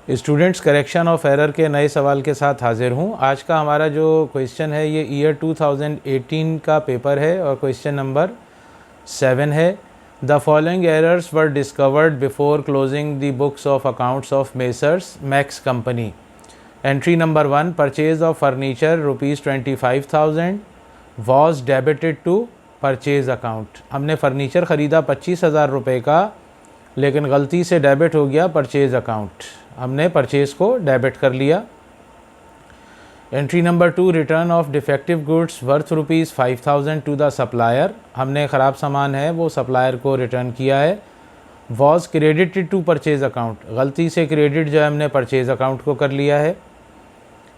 Students, correction of error के नए सवाल के साथ हाजिर हूँ। आज का हमारा जो क्वेश्चन है ये ईयर 2018 का पेपर है और क्वेश्चन नंबर 7 है। The following errors were discovered before closing the books of accounts of Messrs Max company. Entry number 1, purchase of furniture ₹25,000 was debited to purchase account. हमने फर्नीचर ख़रीदा 25,000 रुपये का, लेकिन गलती से डेबिट हो गया परचेज अकाउंट। हमने परचेज को डेबिट कर लिया। Entry number 2, return of defective goods worth ₹5,000 to the supplier. हमने ख़राब सामान है वो सप्लायर को रिटर्न किया है। Was credited to purchase account, गलती से क्रेडिट जो है हमने परचेज अकाउंट को कर लिया है।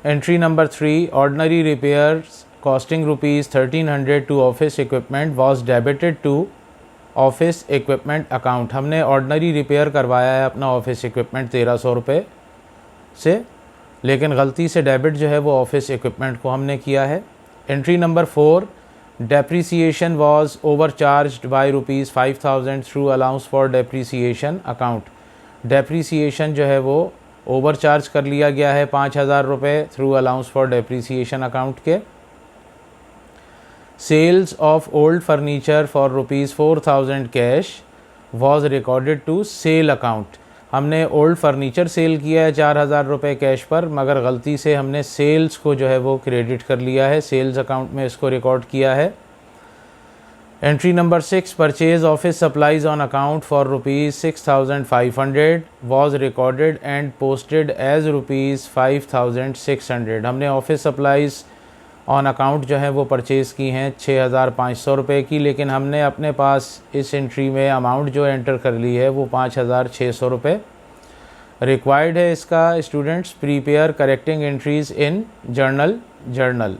Entry number 3, ordinary repairs costing ₹1300 to office equipment was debited to office equipment account. हमने ऑर्डनरी रिपेयर करवाया है अपना ऑफिस इक्विपमेंट 1300 रुपये से, लेकिन गलती से डेबिट जो है वो ऑफिस इक्विपमेंट को हमने किया है। Entry number 4, depreciation was overcharged by ₹5,000 through allowance for depreciation account. Depreciation जो है वो ओवरचार्ज कर लिया गया है 5,000 रुपये through allowance for depreciation account के। Sales of old furniture for ₹4,000 cash was recorded to sale account. हमने ओल्ड फर्नीचर सेल किया है 4,000 रुपये कैश पर, मगर गलती से हमने सेल्स को जो है वो क्रेडिट कर लिया है, सेल्स अकाउंट में इसको रिकॉर्ड किया है। Entry number 6, purchase office supplies on account for ₹6,500 was recorded and posted as ₹5,600। हमने ऑफिस सप्लाइज़ ऑन अकाउंट जो है वो परचेज़ की हैं 6,500 रुपये की, लेकिन हमने अपने पास इस एंट्री में अमाउंट जो एंटर कर ली है वो 5,600 रुपये रिक्वायर्ड है। इसका स्टूडेंट्स प्रीपेयर करेक्टिंग एंट्रीज़ इन जर्नल।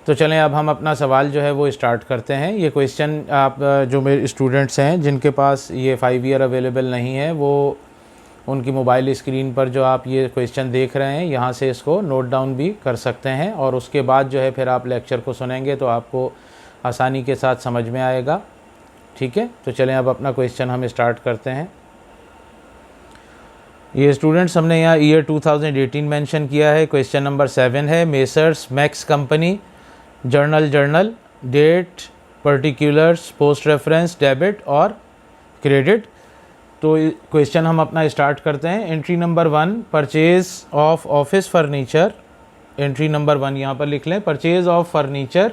तो चलें अब हम अपना सवाल जो है वो स्टार्ट करते हैं। ये क्वेश्चन आप जो मेरे स्टूडेंट्स हैं जिनके पास ये 5 ईयर अवेलेबल नहीं है, वो उनकी मोबाइल स्क्रीन पर जो आप ये क्वेश्चन देख रहे हैं यहाँ से इसको नोट डाउन भी कर सकते हैं, और उसके बाद जो है फिर आप लेक्चर को सुनेंगे तो आपको आसानी के साथ समझ में आएगा। ठीक है, तो चलें अब अपना क्वेश्चन हम स्टार्ट करते हैं। ये स्टूडेंट्स हमने यहाँ ईयर 2018 मेंशन किया है। क्वेश्चन नंबर 7 है, Messrs Max company journal date particulars post reference debit और क्रेडिट। तो क्वेश्चन हम अपना स्टार्ट करते हैं। Entry number 1, purchase of office furniture. Entry number 1 यहाँ पर लिख लें, purchase of furniture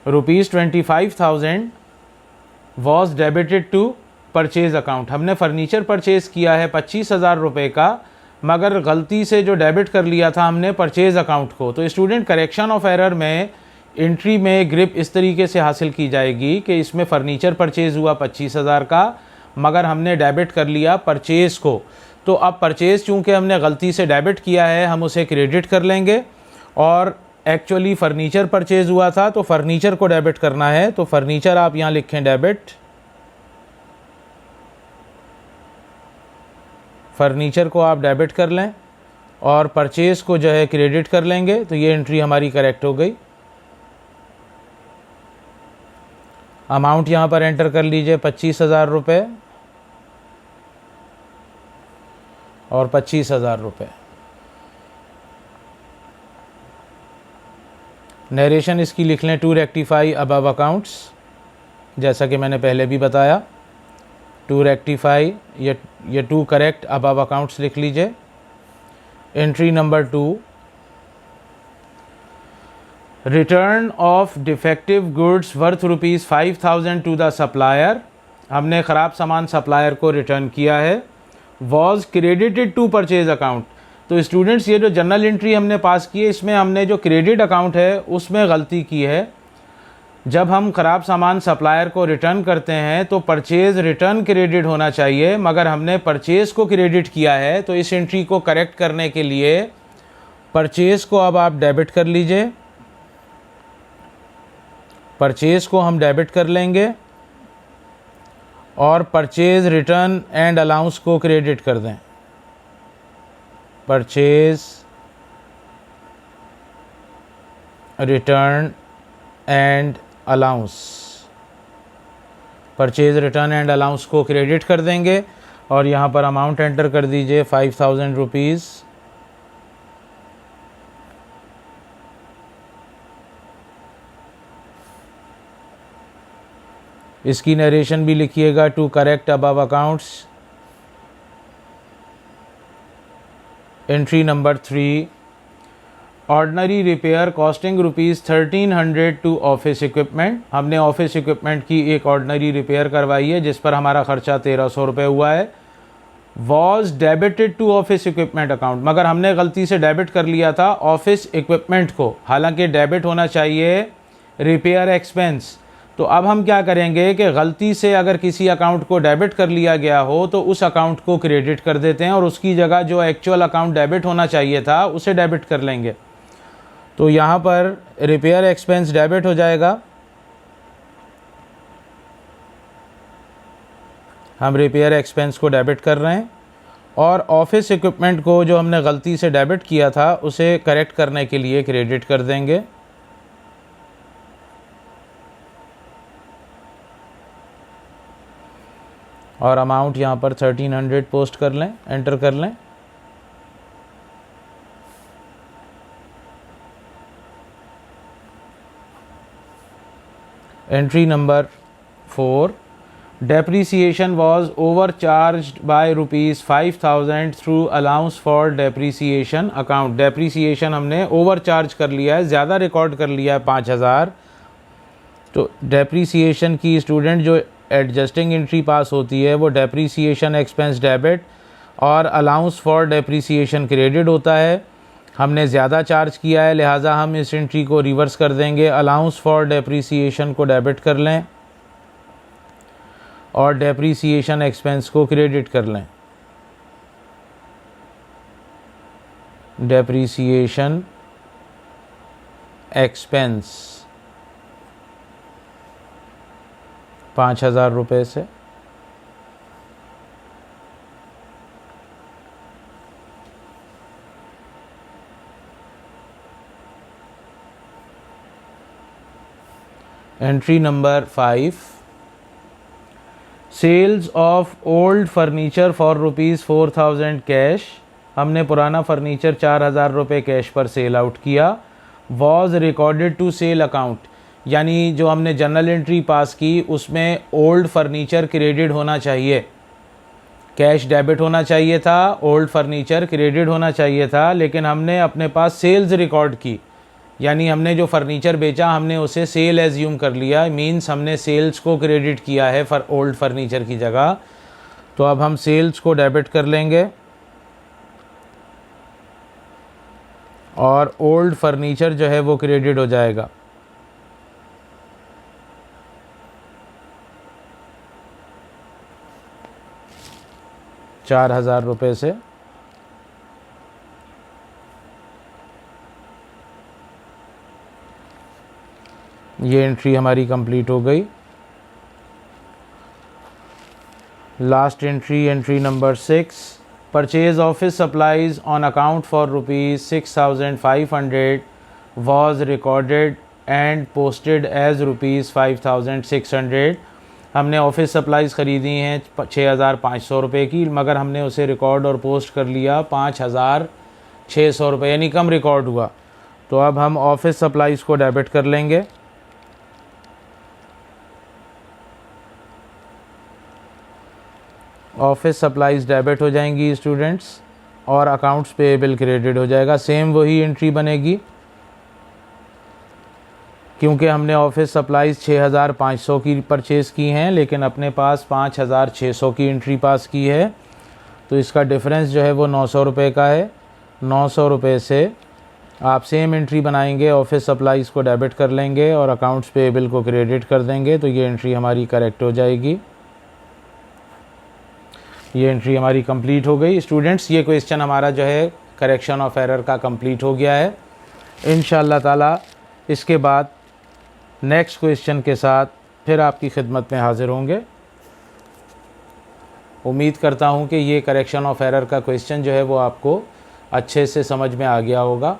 ₹25,000 was debited to purchase account. हमने फर्नीचर परचेज किया है 25,000 रुपये का, मगर गलती से जो डेबिट कर लिया था हमने परचेज अकाउंट को। तो स्टूडेंट, करेक्शन ऑफ एरर में एंट्री में ग्रिप इस तरीके से हासिल की जाएगी कि इसमें फर्नीचर परचेज हुआ 25,000 का, मगर हमने डेबिट कर लिया परचेज़ को। तो अब परचेज़ चूँकि हमने गलती से डेबिट किया है, हम उसे क्रेडिट कर लेंगे, और एक्चुअली फ़र्नीचर परचेज़ हुआ था तो फर्नीचर को डेबिट करना है। तो फर्नीचर आप यहाँ लिखें डेबिट, फर्नीचर को आप डेबिट कर लें और परचेज़ को जो है क्रेडिट कर लेंगे। तो ये एंट्री हमारी करेक्ट हो गई। अमाउंट यहाँ पर एंटर कर लीजिए 25,000 रुपये और 25,000 रुपये। नरेशन इसकी लिख लें, टू रेक्टिफाई अबव अकाउंट्स, जैसा कि मैंने पहले भी बताया। टू रेक्टिफाई ये टू करेक्ट अबव अकाउंट्स लिख लीजिए। Entry number 2, return of defective goods worth ₹5,000 to the supplier. हमने ख़राब सामान सप्लायर को रिटर्न किया है। Was credited to purchase account. तो स्टूडेंट्स, ये जो जर्नल एंट्री हमने पास की है, इसमें हमने जो क्रेडिट अकाउंट है उसमें गलती की है। जब हम ख़राब सामान सप्लायर को रिटर्न करते हैं तो परचेज़ रिटर्न क्रेडिट होना चाहिए, मगर हमने परचेज़ को क्रेडिट किया है। तो इस एंट्री को करेक्ट करने के लिए परचेज़ को अब आप डेबिट कर लीजिए, परचेज़ को हम डेबिट कर लेंगे और परचेज़ रिटर्न एंड अलाउंस को क्रेडिट कर दें। Purchase return and allowance, purchase return and allowance को क्रेडिट कर देंगे और यहाँ पर अमाउंट एंटर कर दीजिए 5000 रुपीज़। इसकी नरेशन भी लिखिएगा, to correct above accounts. Entry number 3, ordinary repair costing ₹1300 to office equipment. हमने ऑफिस इक्विपमेंट की एक ऑर्डनरी रिपेयर करवाई है जिस पर हमारा खर्चा 1300 रुपये हुआ है। Was debited to office equipment account, मगर हमने गलती से डेबिट कर लिया था ऑफिस इक्विपमेंट को, हालांकि डेबिट होना चाहिए रिपेयर एक्सपेंस। तो अब हम क्या करेंगे कि गलती से अगर किसी अकाउंट को डेबिट कर लिया गया हो तो उस अकाउंट को क्रेडिट कर देते हैं और उसकी जगह जो एक्चुअल अकाउंट डेबिट होना चाहिए था उसे डेबिट कर लेंगे। तो यहाँ पर रिपेयर एक्सपेंस डेबिट हो जाएगा। हम रिपेयर एक्सपेंस को डेबिट कर रहे हैं और ऑफिस इक्विपमेंट को जो हमने गलती से डेबिट किया था उसे करेक्ट करने के लिए क्रेडिट कर देंगे। और अमाउंट यहाँ पर 1300 पोस्ट कर लें, एंटर कर लें। Entry number 4, depreciation was over charge by ₹5000 through allowance for depreciation account. Depreciation हमने ओवर चार्ज कर लिया है, ज़्यादा रिकॉर्ड कर लिया है 5000। तो डेप्रीसिएशन की स्टूडेंट जो एडजस्टिंग एंट्री पास होती है वो डेप्रीसिएशन एक्सपेंस डेबिट और अलाउंस फॉर डेप्रीसिएशन क्रेडिट होता है। हमने ज़्यादा चार्ज किया है लिहाजा हम इस एंट्री को रिवर्स कर देंगे, अलाउंस फॉर डेप्रीसिएशन को डेबिट कर लें और डेप्रीसिएशन एक्सपेंस को क्रेडिट कर लें। डेप्रीसिएशन एक्सपेंस 5000 रुपये से entry number 5, sales of old furniture for ₹4000 cash. हमने पुराना फर्नीचर 4000 रुपये कैश पर सेल आउट किया। Was recorded to sale account, यानी जो हमने जर्नल एंट्री पास की उसमें ओल्ड फर्नीचर क्रेडिट होना चाहिए, कैश डेबिट होना चाहिए था, ओल्ड फर्नीचर क्रेडिट होना चाहिए था, लेकिन हमने अपने पास सेल्स रिकॉर्ड की, यानी हमने जो फर्नीचर बेचा हमने उसे सेल एज्यूम कर लिया, मींस हमने सेल्स को क्रेडिट किया है ओल्ड फर्नीचर की जगह। तो अब हम सेल्स को डेबिट कर लेंगे और ओल्ड फर्नीचर जो है वो क्रेडिट हो जाएगा। ₹4000 से ये एंट्री हमारी कंप्लीट हो गई। Last entry, entry number 6, purchase office supplies on account for ₹6500 was recorded and posted as ₹5600। हमने ऑफिस सप्लाईज़ ख़रीदी हैं 6500 रुपये की, मगर हमने उसे रिकॉर्ड और पोस्ट कर लिया 5600 रुपये, यानी कम रिकॉर्ड हुआ। तो अब हम ऑफिस सप्लाईज़ को डेबिट कर लेंगे। ऑफिस सप्लाईज़ डेबिट हो जाएंगी स्टूडेंट्स और अकाउंट्स पेएबल क्रेडिट हो जाएगा। सेम वही एंट्री बनेगी क्योंकि हमने ऑफिस सप्लाईज़ 6500 की परचेज़ की हैं लेकिन अपने पास 5600 की एंट्री पास की है, तो इसका डिफरेंस जो है वो 900 रुपये का है। 900 रुपये से आप सेम एंट्री बनाएंगे, ऑफिस सप्लाईज़ को डेबिट कर लेंगे और अकाउंट्स पेएबल को क्रेडिट कर देंगे, तो ये एंट्री हमारी करेक्ट हो जाएगी। ये एंट्री हमारी कंप्लीट हो गई स्टूडेंट्स। ये क्वेश्चन हमारा जो है करेक्शन ऑफ एरर का कंप्लीट हो गया है। इंशाअल्लाह ताला इसके बाद नेक्स्ट क्वेश्चन के साथ फिर आपकी खिदमत में हाज़िर होंगे। उम्मीद करता हूँ कि ये करेक्शन ऑफ एरर का क्वेश्चन जो है वो आपको अच्छे से समझ में आ गया होगा।